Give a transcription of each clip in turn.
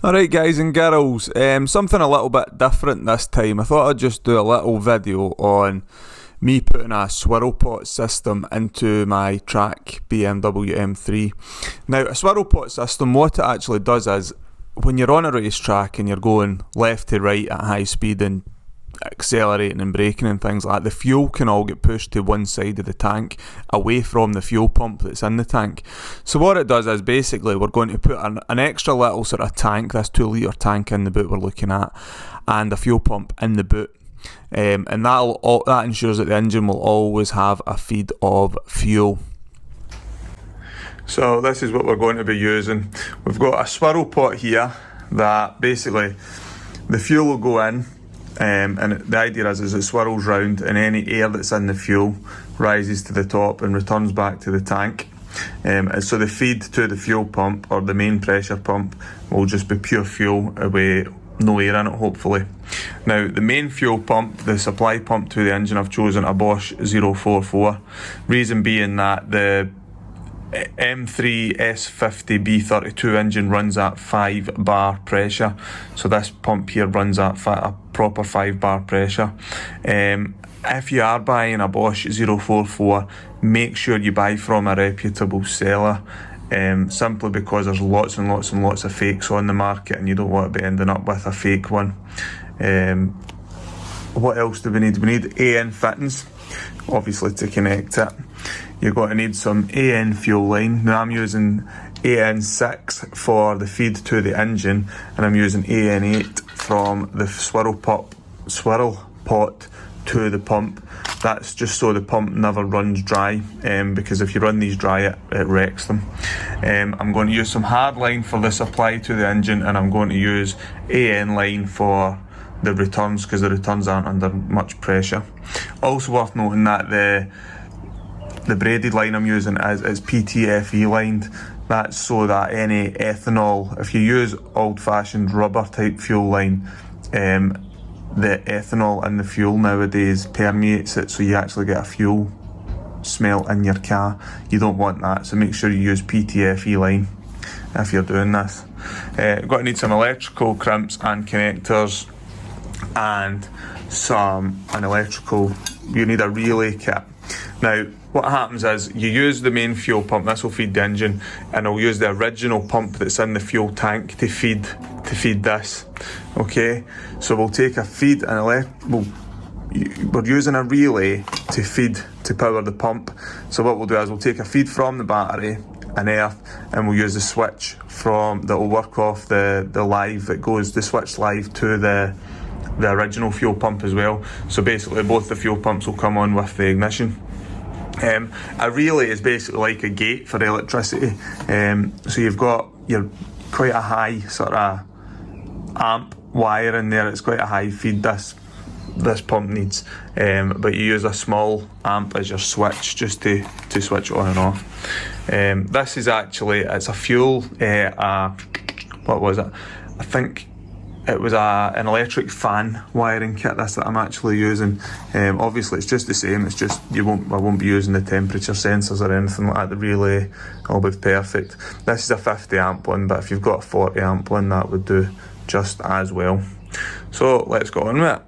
Alright guys and girls, something a little bit different this time. I thought I'd just do a little video on me putting a swirl pot system into my track BMW M3. Now a swirl pot system, what it actually does is, when you're on a racetrack and you're going left to right at high speed and accelerating and braking and things like that, the fuel can all get pushed to one side of the tank away from the fuel pump that's in the tank. So what it does is basically we're going to put an extra little sort of tank, this 2 litre tank in the boot we're looking at, and a fuel pump in the boot, and that ensures that the engine will always have a feed of fuel. So this is what we're going to be using. We've got a swirl pot here that basically the fuel will go in, and the idea is it swirls round and any air that's in the fuel rises to the top and returns back to the tank. And so the feed to the fuel pump, or the main pressure pump, will just be pure fuel with no air in it, hopefully. Now the main fuel pump, the supply pump to the engine, I've chosen a Bosch 044. Reason being that the M3 S50 B32 engine runs at 5 bar pressure, so this pump here runs at a proper 5 bar pressure. If you are buying a Bosch 044, make sure you buy from a reputable seller, simply because there's lots and lots and lots of fakes on the market and you don't want to be ending up with a fake one. What else do we need? We need AN fittings, obviously, to connect it. You're going to need some AN fuel line. Now I'm using AN6 for the feed to the engine, and I'm using AN8 from the swirl pot to the pump. That's just so the pump never runs dry, because if you run these dry it wrecks them. I'm going to use some hard line for the supply to the engine, and I'm going to use AN line for the returns, because the returns aren't under much pressure. Also worth noting that the braided line I'm using is PTFE lined. That's so that any ethanol, if you use old-fashioned rubber type fuel line, the ethanol in the fuel nowadays permeates it, so you actually get a fuel smell in your car. You don't want that, so make sure you use PTFE line if you're doing this. You're going to need some electrical crimps and connectors, and you need a relay kit. Now what happens is you use the main fuel pump, this will feed the engine, and I'll use the original pump that's in the fuel tank to feed this. Okay, so we'll take a feed and we're using a relay to power the pump. So what we'll do is we'll take a feed from the battery, an earth, and we'll use the switch that will work off the live. It goes the switch live to the original fuel pump as well. So basically both the fuel pumps will come on with the ignition. A relay is basically like a gate for electricity. So you've got quite a high sort of amp wire in there. It's quite a high feed this pump needs, but you use a small amp as your switch just to switch it on and off. This is actually, it's a fuel, what was it? I think it was an electric fan wiring kit that I'm actually using. Obviously it's just the same, it's just I won't be using the temperature sensors or anything like that. The relay will be perfect. This is a 50 amp one, but if you've got a 40 amp one, that would do just as well. So let's go on with it.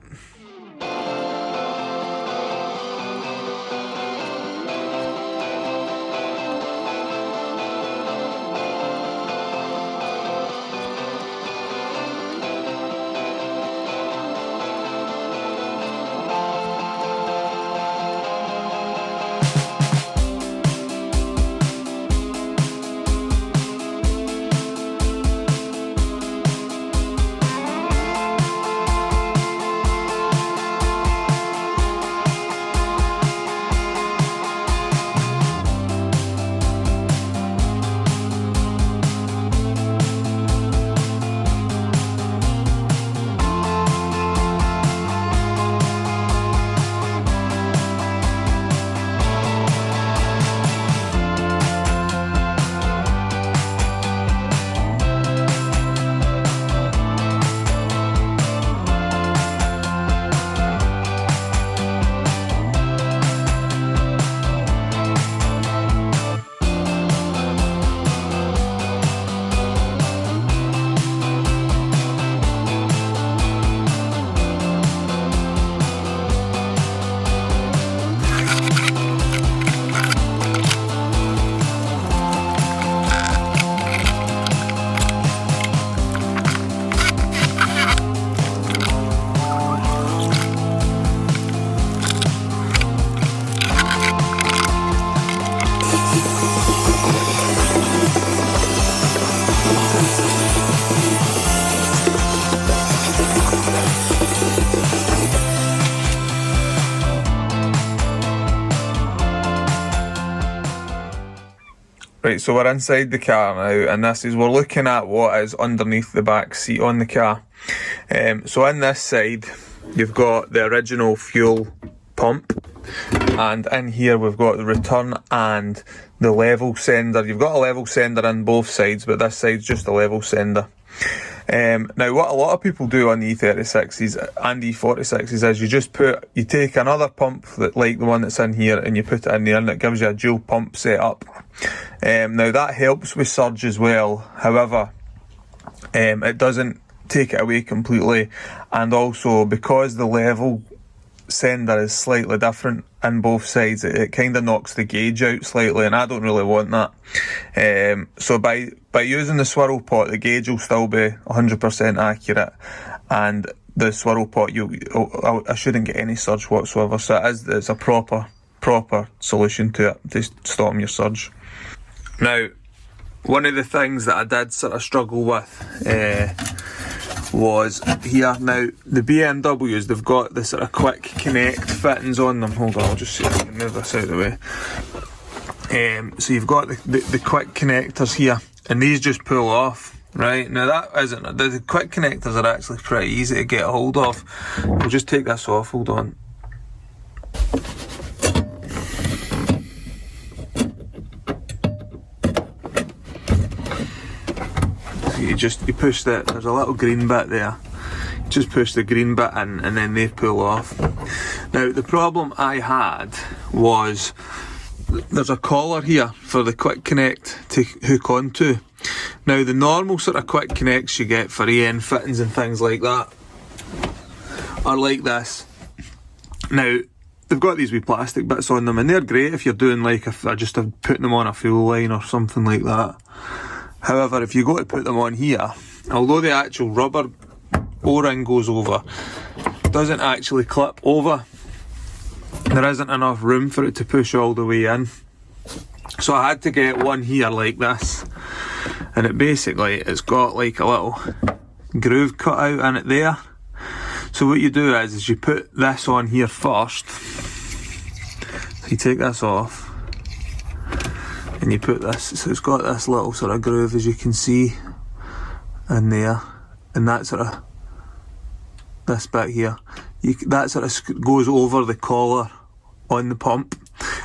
Right, so we're inside the car now, and we're looking at what is underneath the back seat on the car. So on this side, you've got the original fuel pump, and in here we've got the return and the level sender. You've got a level sender on both sides, but this side's just a level sender. Now what a lot of people do on the E36s and E46s is you take another pump like the one that's in here and you put it in there, and it gives you a dual pump setup. Now that helps with surge as well, however it doesn't take it away completely, and also because the level sender is slightly different in both sides, it kind of knocks the gauge out slightly, and I don't really want that. So by using the swirl pot, the gauge will still be 100% accurate, and the swirl pot I shouldn't get any surge whatsoever. So it's a proper solution to it to stop your surge. Now, one of the things that I did sort of struggle with was here. Now the BMWs, they've got the sort of quick connect fittings on them. Hold on, I'll just see if I can move this out of the way. So you've got the quick connectors here, and these just pull off, right? Now that isn't, the quick connectors are actually pretty easy to get a hold of. We'll just take this off, hold on. You push that, there's a little green bit there, just push the green bit in and then they pull off. Now the problem I had was there's a collar here for the quick connect to hook onto. Now the normal sort of quick connects you get for AN fittings and things like that are like this. Now they've got these wee plastic bits on them, and they're great if you're doing like just putting them on a fuel line or something like that. However, if you go to put them on here, although the actual rubber O-ring goes over, it doesn't actually clip over. There isn't enough room for it to push all the way in. So I had to get one here like this, and it's got like a little groove cut out in it there. So what you do is you put this on here first. So you take this off, and you put this, so it's got this little sort of groove, as you can see in there, and that sort of, this bit here, that sort of goes over the collar on the pump,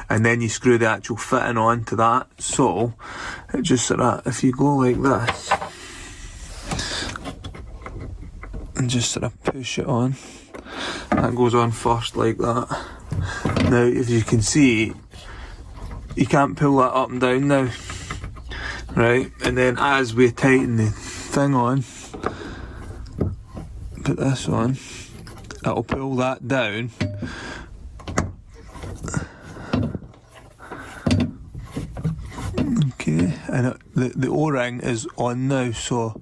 and then you screw the actual fitting on to that. So it just sort of, if you go like this and just sort of push it on, that goes on first like that. Now if you can see, you can't pull that up and down now, right? And then as we tighten the thing on, put this on, it'll pull that down. Okay, and the O-ring is on now, so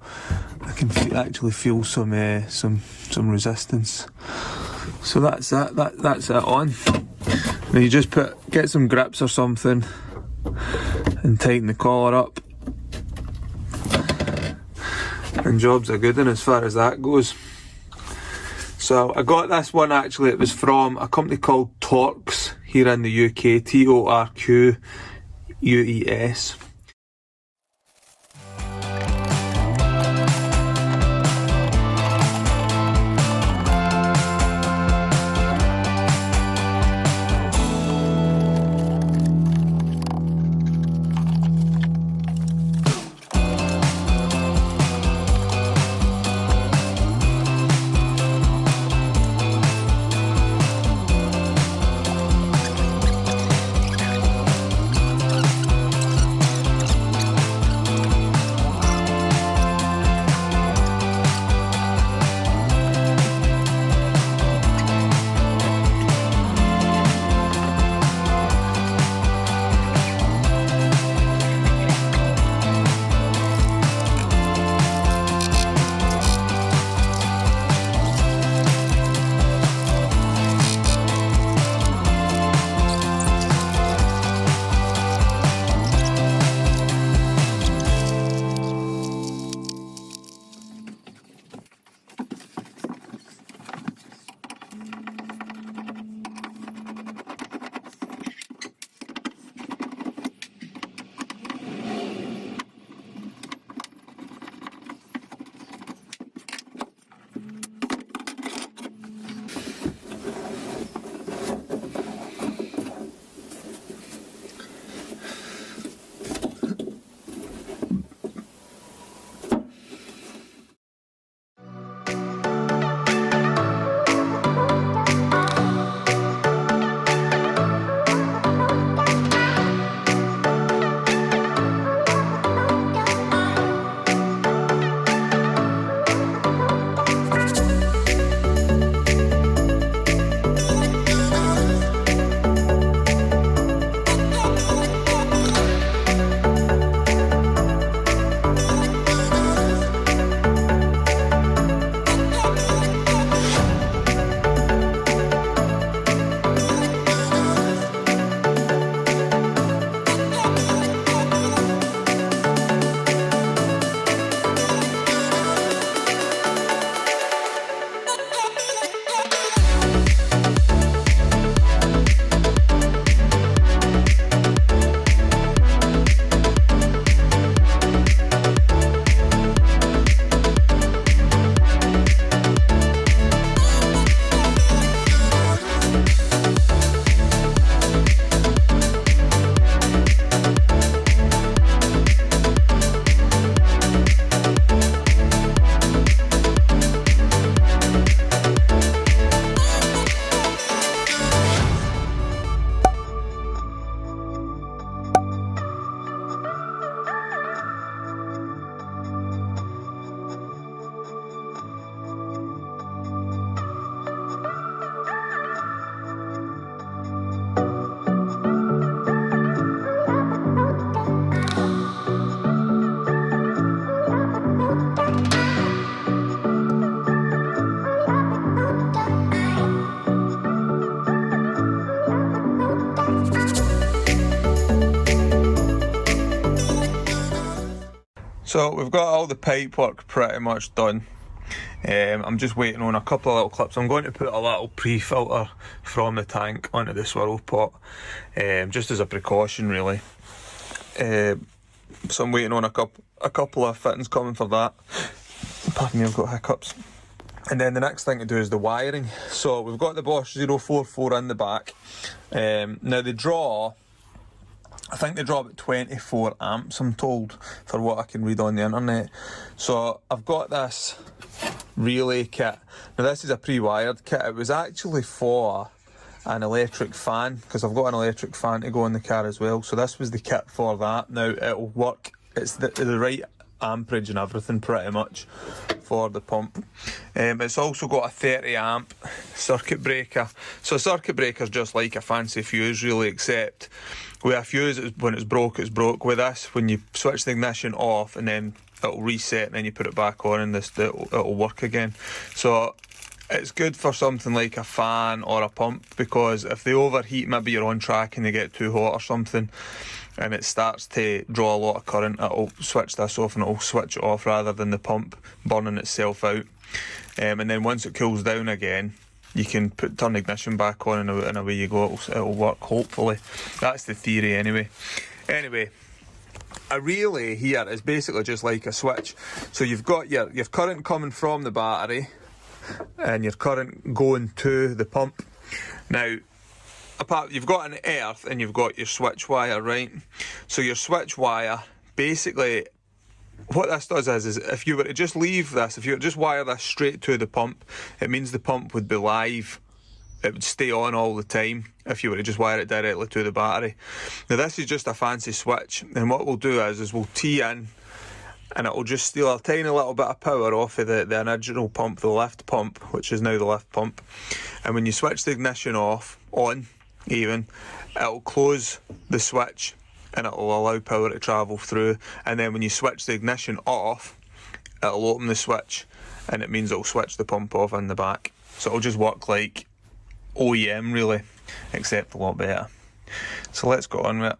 I can actually feel some resistance. So that's it. That's it on. Now you just get some grips or something and tighten the collar up, and jobs are good, and as far as that goes. So I got this one, actually it was from a company called Torx here in the UK, Torquus. So we've got all the pipe work pretty much done. I'm just waiting on a couple of little clips. I'm going to put a little pre-filter from the tank onto the swirl pot, just as a precaution really. So I'm waiting on a couple of fittings coming for that. Pardon me, I've got hiccups. And then the next thing to do is the wiring. So we've got the Bosch 044 in the back. Now they draw, I think they draw about 24 amps, I'm told, for what I can read on the internet. So I've got this relay kit. Now this is a pre-wired kit. It was actually for an electric fan, because I've got an electric fan to go in the car as well. So this was the kit for that. Now it'll work, it's the right amperage and everything pretty much for the pump. It's also got a 30 amp circuit breaker. So a circuit breaker is just like a fancy fuse really, except with a fuse, when it's broke, it's broke. With this, when you switch the ignition off and then it'll reset and then you put it back on and it'll work again. So it's good for something like a fan or a pump, because if they overheat, maybe you're on track and they get too hot or something and it starts to draw a lot of current, it'll switch this off and it'll switch it off rather than the pump burning itself out. And then once it cools down again, you can turn the ignition back on and away you go. It'll work, hopefully. That's the theory anyway. Anyway, a relay here is basically just like a switch. So you've got your current coming from the battery and your current going to the pump. Now, you've got an earth and you've got your switch wire, right? So your switch wire, basically, what this does is if you were to just leave this, if you were to just wire this straight to the pump, it means the pump would be live. It would stay on all the time if you were to just wire it directly to the battery. Now this is just a fancy switch, and what we'll do is we'll tee in, and it'll just steal a tiny little bit of power off of the original pump, the left pump, which is now the left pump. And when you switch the ignition on, it'll close the switch and it'll allow power to travel through. And then when you switch the ignition off, it'll open the switch, and it means it'll switch the pump off in the back. So it'll just work like OEM really, except a lot better. So let's go on with it.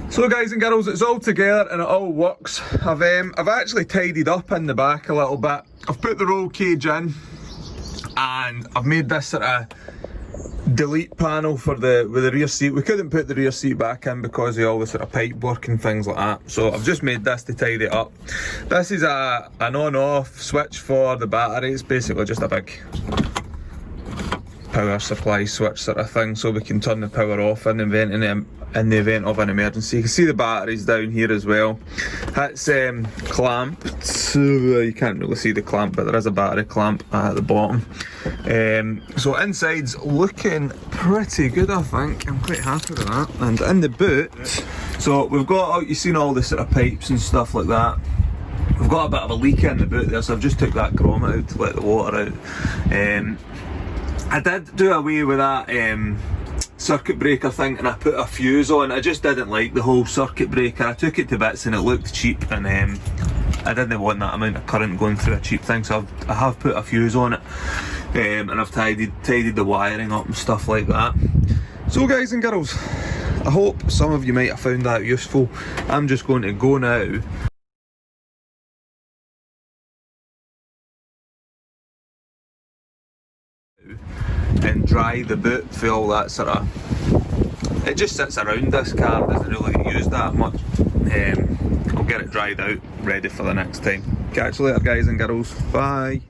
So guys and girls, it's all together and it all works. I've actually tidied up in the back a little bit. I've put the roll cage in and I've made this sort of delete panel for with the rear seat. We couldn't put the rear seat back in because of all the sort of pipe work and things like that. So I've just made this to tidy it up. This is an on-off switch for the battery. It's basically just a big power supply switch sort of thing, so we can turn the power off in the event of an emergency. You can see the batteries down here as well. It's clamped. You can't really see the clamp, but there is a battery clamp at the bottom. So inside's looking pretty good, I think. I'm quite happy with that. And in the boot, so we've got, you've seen all the sort of pipes and stuff like that. We've got a bit of a leak in the boot there, so I've just took that grommet out to let the water out. I did do away with that circuit breaker thing and I put a fuse on. I just didn't like the whole circuit breaker. I took it to bits and it looked cheap, and I didn't want that amount of current going through a cheap thing, so I have put a fuse on it, and I've tidied the wiring up and stuff like that. So guys and girls, I hope some of you might have found that useful. I'm just going to go now and dry the boot for all that sort of, it just sits around this car, doesn't really get used that much. I'll get it dried out, ready for the next time. Catch you later guys and girls, bye.